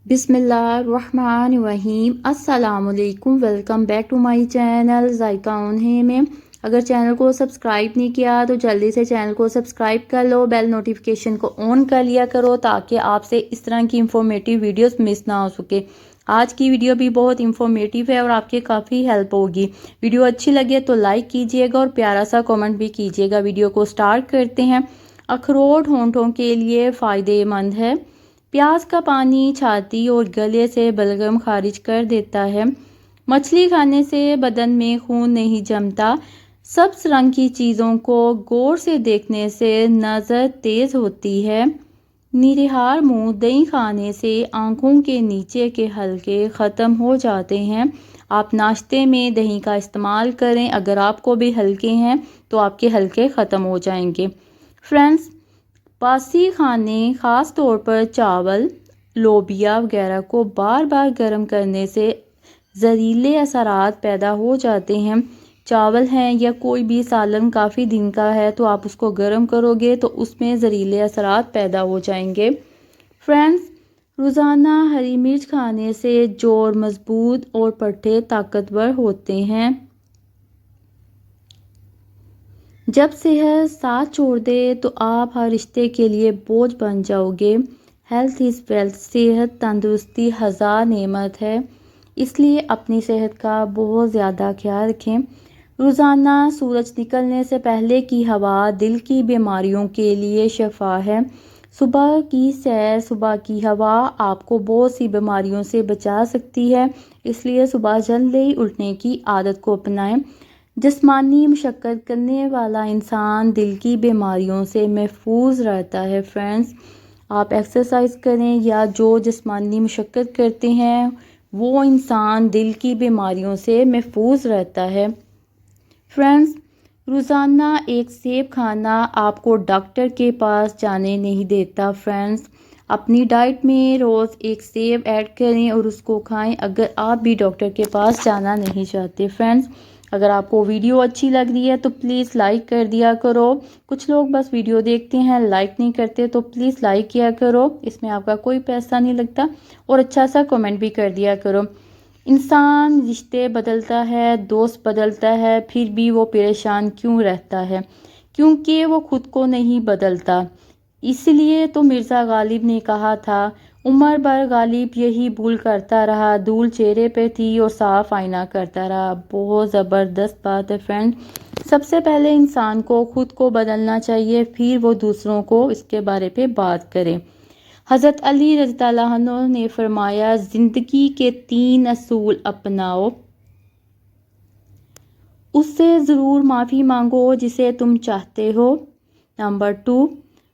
بسم اللہ الرحمن الرحیم۔ السلام علیکم، welcome back to my channel ذائقہ اونہے میں۔ اگر چینل کو سبسکرائب نہیں کیا تو جلدی سے چینل کو سبسکرائب کر لو، بیل نوٹیفیکیشن کو آن کر لیا کرو تاکہ آپ سے اس طرح کی انفارمیٹیو ویڈیوز مس نہ ہو سکے۔ آج کی ویڈیو بھی بہت انفارمیٹیو ہے اور آپ کے کافی ہیلپ ہوگی۔ ویڈیو اچھی لگے تو لائک کیجئے گا اور پیارا سا کامنٹ بھی کیجئے گا۔ ویڈیو کو سٹارٹ کرتے ہیں۔ اخروٹ ہونٹوں کے لیے فائدہ مند ہے۔ پیاز کا پانی چھاتی اور گلے سے بلغم خارج کر دیتا ہے۔ مچھلی کھانے سے بدن میں خون نہیں جمتا۔ سبز رنگ کی چیزوں کو غور سے دیکھنے سے نظر تیز ہوتی ہے۔ نریہار منہ دہی کھانے سے آنکھوں کے نیچے کے حلقے ختم ہو جاتے ہیں۔ آپ ناشتے میں دہی کا استعمال کریں، اگر آپ کو بھی حلقے ہیں تو آپ کے حلقے ختم ہو جائیں گے۔ فرینڈز، باسی کھانے خاص طور پر چاول، لوبیا وغیرہ کو بار بار گرم کرنے سے زہریلے اثرات پیدا ہو جاتے ہیں۔ چاول ہیں یا کوئی بھی سالن کافی دن کا ہے تو آپ اس کو گرم کرو گے تو اس میں زہریلے اثرات پیدا ہو جائیں گے۔ فرینڈز، روزانہ ہری مرچ کھانے سے جوڑ مضبوط اور پٹھے طاقتور ہوتے ہیں۔ جب صحت ساتھ چھوڑ دے تو آپ ہر رشتے کے لیے بوجھ بن جاؤ گے۔ ہیلتھ از ویلتھ، صحت تندرستی ہزار نعمت ہے، اس لیے اپنی صحت کا بہت زیادہ خیال رکھیں۔ روزانہ سورج نکلنے سے پہلے کی ہوا دل کی بیماریوں کے لیے شفا ہے۔ صبح کی سیر، صبح کی ہوا آپ کو بہت سی بیماریوں سے بچا سکتی ہے، اس لیے صبح جلدی اٹھنے کی عادت کو اپنائیں۔ جسمانی مشقت کرنے والا انسان دل کی بیماریوں سے محفوظ رہتا ہے۔ فرینڈز، آپ ایکسرسائز کریں یا جو جسمانی مشقت کرتے ہیں وہ انسان دل کی بیماریوں سے محفوظ رہتا ہے۔ فرینڈز، روزانہ ایک سیب کھانا آپ کو ڈاکٹر کے پاس جانے نہیں دیتا۔ فرینڈز، اپنی ڈائٹ میں روز ایک سیب ایڈ کریں اور اس کو کھائیں اگر آپ بھی ڈاکٹر کے پاس جانا نہیں چاہتے۔ فرینڈز، اگر آپ کو ویڈیو اچھی لگ رہی ہے تو پلیز لائک کر دیا کرو۔ کچھ لوگ بس ویڈیو دیکھتے ہیں، لائک نہیں کرتے، تو پلیز لائک کیا کرو، اس میں آپ کا کوئی پیسہ نہیں لگتا، اور اچھا سا کمنٹ بھی کر دیا کرو۔ انسان رشتے بدلتا ہے، دوست بدلتا ہے، پھر بھی وہ پریشان کیوں رہتا ہے؟ کیونکہ وہ خود کو نہیں بدلتا۔ اس لیے تو مرزا غالب نے کہا تھا، عمر بھر غالب یہی بھول کرتا رہا، دھول چہرے پہ تھی اور صاف آئینہ کرتا رہا۔ بہت زبردست بات ہے فرینڈ۔ سب سے پہلے انسان کو خود کو بدلنا چاہیے، پھر وہ دوسروں کو اس کے بارے پہ بات کرے۔ حضرت علی رضی اللہ عنہ نے فرمایا، زندگی کے 3 اصول اپناؤ۔ اس سے ضرور معافی مانگو جسے تم چاہتے ہو۔ نمبر 2،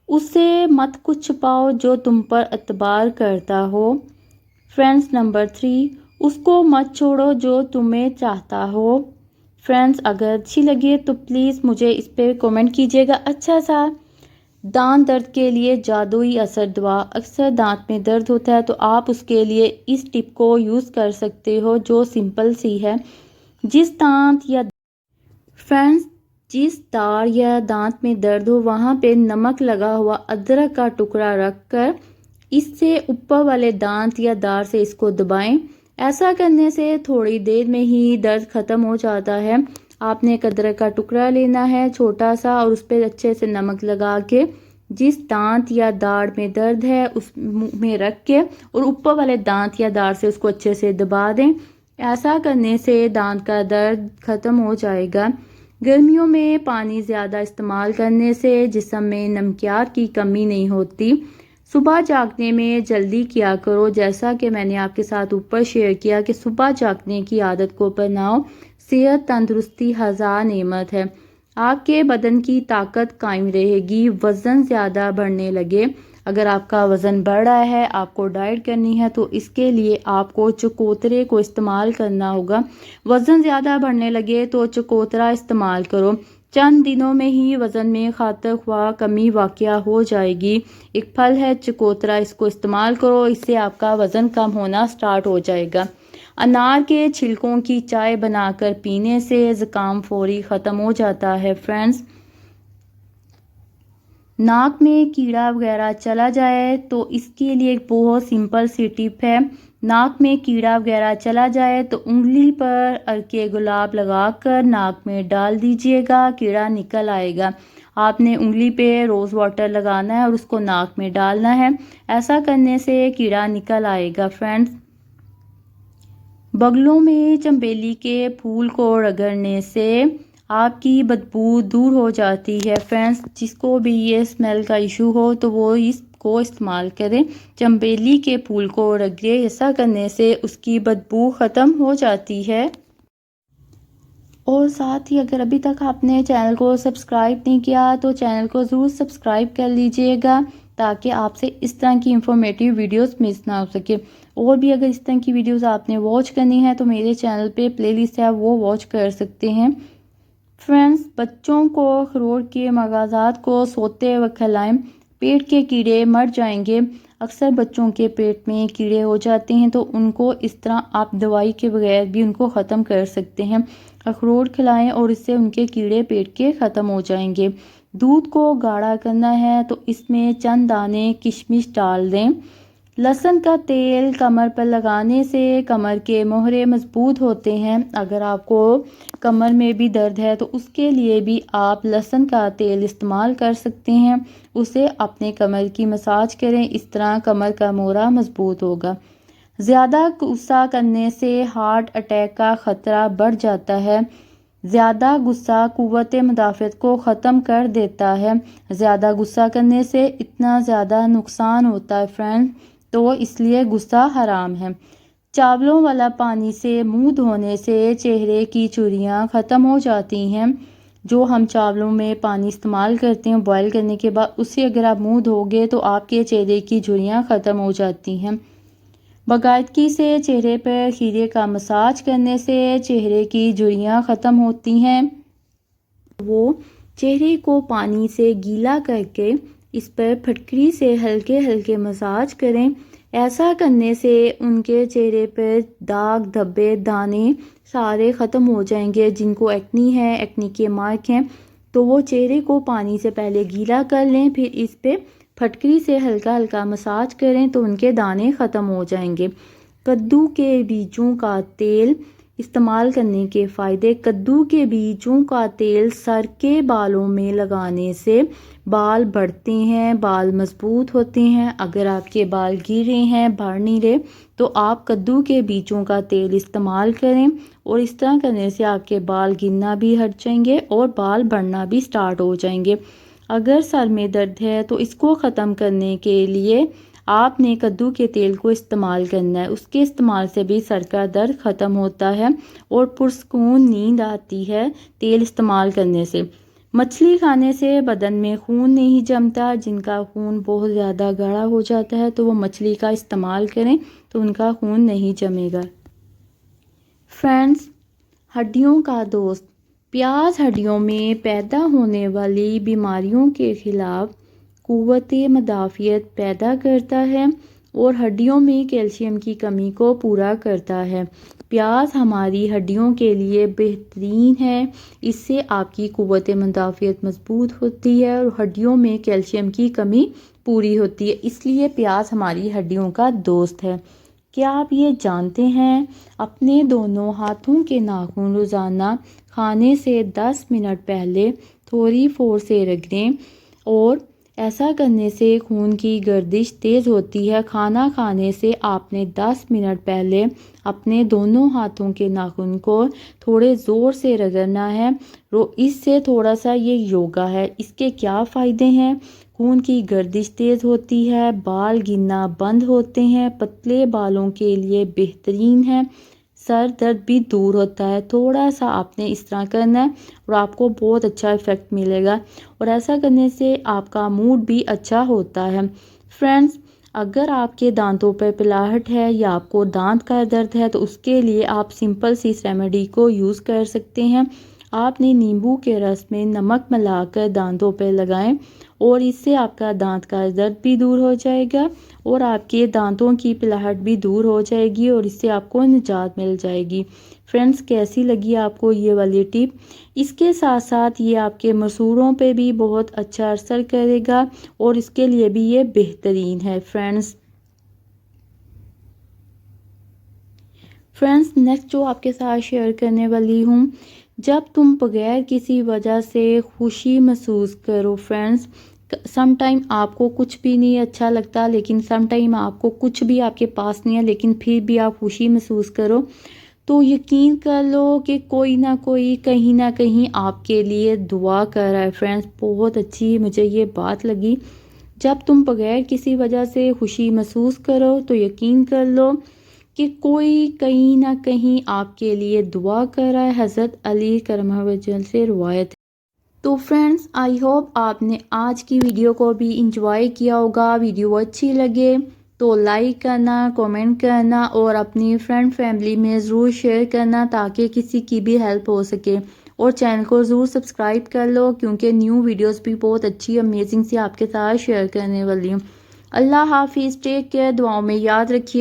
اس سے مت کچھ چھپاؤ جو تم پر اعتبار کرتا ہو۔ فرینڈز، نمبر 3، اس کو مت چھوڑو جو تمہیں چاہتا ہو۔ فرینڈز، اگر اچھی لگے تو پلیز مجھے اس پہ کمنٹ کیجیے گا اچھا سا۔ دانت درد کے لیے جادوئی اثر دوا۔ اکثر دانت میں درد ہوتا ہے تو آپ اس کے لیے اس ٹپ کو یوز کر سکتے ہو جو سمپل سی ہے۔ جس دار یا دانت میں درد ہو وہاں پہ نمک لگا ہوا ادرک کا ٹکڑا رکھ کر اس سے اوپر والے دانت یا دار سے اس کو دبائیں۔ ایسا کرنے سے تھوڑی دیر میں ہی درد ختم ہو جاتا ہے۔ آپ نے ایک ادرک کا ٹکڑا لینا ہے چھوٹا سا اور اس پہ اچھے سے نمک لگا کے جس دانت یا داڑ میں درد ہے اس میں رکھ کے اور اوپر والے دانت یا داڑ سے اس کو اچھے سے دبا دیں۔ ایسا کرنے سے دانت کا درد ختم ہو جائے گا۔ گرمیوں میں پانی زیادہ استعمال کرنے سے جسم میں نمکیات کی کمی نہیں ہوتی۔ صبح جاگنے میں جلدی کیا کرو، جیسا کہ میں نے آپ کے ساتھ اوپر شیئر کیا کہ صبح جاگنے کی عادت کو اپناؤ۔ صحت تندرستی ہزار نعمت ہے، آپ کے بدن کی طاقت قائم رہے گی۔ وزن زیادہ بڑھنے لگے، اگر آپ کا وزن بڑھ رہا ہے، آپ کو ڈائٹ کرنی ہے تو اس کے لیے آپ کو چکوترے کو استعمال کرنا ہوگا۔ وزن زیادہ بڑھنے لگے تو چکوترا استعمال کرو، چند دنوں میں ہی وزن میں خاطر خواہ کمی واقع ہو جائے گی۔ ایک پھل ہے چکوترا، اس کو استعمال کرو، اس سے آپ کا وزن کم ہونا سٹارٹ ہو جائے گا۔ انار کے چھلکوں کی چائے بنا کر پینے سے زکام فوری ختم ہو جاتا ہے۔ فرینڈز، ناک میں کیڑا وغیرہ چلا جائے تو اس کے لیے ایک بہت سمپل سی ٹپ ہے۔ ناک میں کیڑا وغیرہ چلا جائے تو انگلی پر عرق گلاب لگا کر ناک میں ڈال دیجئے گا، کیڑا نکل آئے گا۔ آپ نے انگلی پہ روز واٹر لگانا ہے اور اس کو ناک میں ڈالنا ہے، ایسا کرنے سے کیڑا نکل آئے گا۔ فرینڈز، بغلوں میں چنبیلی کے پھول کو رگڑنے سے آپ کی بدبو دور ہو جاتی ہے۔ فرینڈز، جس کو بھی یہ اسمیل کا ایشو ہو تو وہ اس کو استعمال کریں، چنبیلی کے پھول کو رگڑے، ایسا کرنے سے اس کی بدبو ختم ہو جاتی ہے۔ اور ساتھ ہی اگر ابھی تک آپ نے چینل کو سبسکرائب نہیں کیا تو چینل کو ضرور سبسکرائب کر لیجئے گا تاکہ آپ سے اس طرح کی انفارمیٹیو ویڈیوز مس نہ ہو سکے۔ اور بھی اگر اس طرح کی ویڈیوز آپ نے واچ کرنی ہے تو میرے چینل پہ پلے لسٹ ہے، وہ واچ کر سکتے ہیں۔ فرینڈز، بچوں کو اخروٹ کے مغازات کو سوتے وقت کھلائیں، پیٹ کے کیڑے مر جائیں گے۔ اکثر بچوں کے پیٹ میں کیڑے ہو جاتے ہیں تو ان کو اس طرح آپ دوائی کے بغیر بھی ان کو ختم کر سکتے ہیں۔ اخروٹ کھلائیں اور اس سے ان کے کیڑے پیٹ کے ختم ہو جائیں گے۔ دودھ کو گاڑھا کرنا ہے تو اس میں چند دانے کشمش ڈال دیں۔ لہسن کا تیل کمر پر لگانے سے کمر کے موہرے مضبوط ہوتے ہیں۔ اگر آپ کو کمر میں بھی درد ہے تو اس کے لیے بھی آپ لہسن کا تیل استعمال کر سکتے ہیں، اسے اپنے کمر کی مساج کریں، اس طرح کمر کا موہرا مضبوط ہوگا۔ زیادہ غصہ کرنے سے ہارٹ اٹیک کا خطرہ بڑھ جاتا ہے۔ زیادہ غصہ قوت مدافعت کو ختم کر دیتا ہے۔ زیادہ غصہ کرنے سے اتنا زیادہ نقصان ہوتا ہے فرینڈ، تو اس لیے غصہ حرام ہے۔ چاولوں والا پانی سے منہ دھونے سے چہرے کی جھریاں ختم ہو جاتی ہیں۔ جو ہم چاولوں میں پانی استعمال کرتے ہیں بوائل کرنے کے بعد، اسے اگر آپ منہ دھوگے تو آپ کے چہرے کی جھریاں ختم ہو جاتی ہیں۔ باقاعدگی سے چہرے پر کھیرے کا مساج کرنے سے چہرے کی جھریاں ختم ہوتی ہیں۔ وہ چہرے کو پانی سے گیلا کر کے اس پر پھٹکری سے ہلکے ہلکے مساج کریں، ایسا کرنے سے ان کے چہرے پر داغ دھبے دانے سارے ختم ہو جائیں گے۔ جن کو ایکنی ہے، ایکنی کے مارک ہیں، تو وہ چہرے کو پانی سے پہلے گیلا کر لیں، پھر اس پہ پھٹکری سے ہلکا ہلکا مساج کریں تو ان کے دانے ختم ہو جائیں گے۔ کدو کے بیجوں کا تیل استعمال کرنے کے فائدے۔ کدو کے بیجوں کا تیل سر کے بالوں میں لگانے سے بال بڑھتے ہیں، بال مضبوط ہوتے ہیں۔ اگر آپ کے بال گر رہے ہیں، بڑھ نہیں رہے، تو آپ کدو کے بیجوں کا تیل استعمال کریں، اور اس طرح کرنے سے آپ کے بال گرنا بھی ہٹ جائیں گے اور بال بڑھنا بھی سٹارٹ ہو جائیں گے۔ اگر سر میں درد ہے تو اس کو ختم کرنے کے لیے آپ نے کدو کے تیل کو استعمال کرنا ہے، اس کے استعمال سے بھی سر کا درد ختم ہوتا ہے اور پرسکون نیند آتی ہے تیل استعمال کرنے سے۔ مچھلی کھانے سے بدن میں خون نہیں جمتا، جن کا خون بہت زیادہ گاڑھا ہو جاتا ہے تو وہ مچھلی کا استعمال کریں تو ان کا خون نہیں جمے گا۔ فرینڈز، ہڈیوں کا دوست پیاز ہڈیوں میں پیدا ہونے والی بیماریوں کے خلاف قوت مدافعت پیدا کرتا ہے اور ہڈیوں میں کیلشیم کی کمی کو پورا کرتا ہے۔ پیاز ہماری ہڈیوں کے لیے بہترین ہے، اس سے آپ کی قوت مدافعت مضبوط ہوتی ہے اور ہڈیوں میں کیلشیم کی کمی پوری ہوتی ہے، اس لیے پیاز ہماری ہڈیوں کا دوست ہے۔ کیا آپ یہ جانتے ہیں؟ اپنے دونوں ہاتھوں کے ناخن روزانہ کھانے سے 10 منٹ پہلے تھوڑی فورس سے رگڑیں، اور ایسا کرنے سے خون کی گردش تیز ہوتی ہے۔ کھانا کھانے سے آپ نے 10 منٹ پہلے اپنے دونوں ہاتھوں کے ناخن کو تھوڑے زور سے رگڑنا ہے۔ اس سے تھوڑا سا یہ یوگا ہے۔ اس کے کیا فائدے ہیں؟ خون کی گردش تیز ہوتی ہے، بال گرنا بند ہوتے ہیں، پتلے بالوں کے لیے بہترین ہے، سر درد بھی دور ہوتا ہے۔ تھوڑا سا آپ نے اس طرح کرنا ہے اور آپ کو بہت اچھا ایفیکٹ ملے گا، اور ایسا کرنے سے آپ کا موڈ بھی اچھا ہوتا ہے۔ فرینڈز، اگر آپ کے دانتوں پر پلاہٹ ہے یا آپ کو دانت کا درد ہے تو اس کے لیے آپ سمپل سی ریمیڈی کو یوز کر سکتے ہیں۔ آپ نے نیمبو کے رس میں نمک ملا کر دانتوں پہ لگائیں اور اس سے آپ کا دانت کا درد بھی دور ہو جائے گا اور آپ کے دانتوں کی پلاہٹ بھی دور ہو جائے گی اور اس سے آپ کو نجات مل جائے گی۔ فرینڈز کیسی لگی آپ کو یہ والی ٹپ؟ اس کے ساتھ ساتھ یہ آپ کے مسوڑوں پہ بھی بہت اچھا اثر کرے گا اور اس کے لیے بھی یہ بہترین ہے فرینڈز۔ نیکسٹ جو آپ کے ساتھ شیئر کرنے والی ہوں، جب تم بغیر کسی وجہ سے خوشی محسوس کرو فرینڈز، سم ٹائم آپ کو کچھ بھی نہیں اچھا لگتا، لیکن سم ٹائم آپ کو کچھ بھی آپ کے پاس نہیں ہے لیکن پھر بھی آپ خوشی محسوس کرو، تو یقین کر لو کہ کوئی نہ کوئی کہیں نہ کہیں آپ کے لیے دعا کر رہا ہے فرینڈز۔ بہت اچھی مجھے یہ بات لگی، جب تم بغیر کسی وجہ سے خوشی محسوس کرو تو یقین کر لو کہ کوئی کہیں نہ کہیں آپ کے لیے دعا کر رہا ہے۔ حضرت علی کرم وجل سے روایت ہے۔ تو فرینڈز آئی ہوپ آپ نے آج کی ویڈیو کو بھی انجوائے کیا ہوگا۔ ویڈیو اچھی لگے تو لائک کرنا، کومنٹ کرنا اور اپنی فرینڈ فیملی میں ضرور شیئر کرنا تاکہ کسی کی بھی ہیلپ ہو سکے، اور چینل کو ضرور سبسکرائب کر لو کیونکہ نیو ویڈیوز بھی بہت اچھی امیزنگ سی آپ کے ساتھ شیئر کرنے والی ہوں۔ اللہ حافظ، ٹیک کیئر، دعاؤں میں یاد رکھیے۔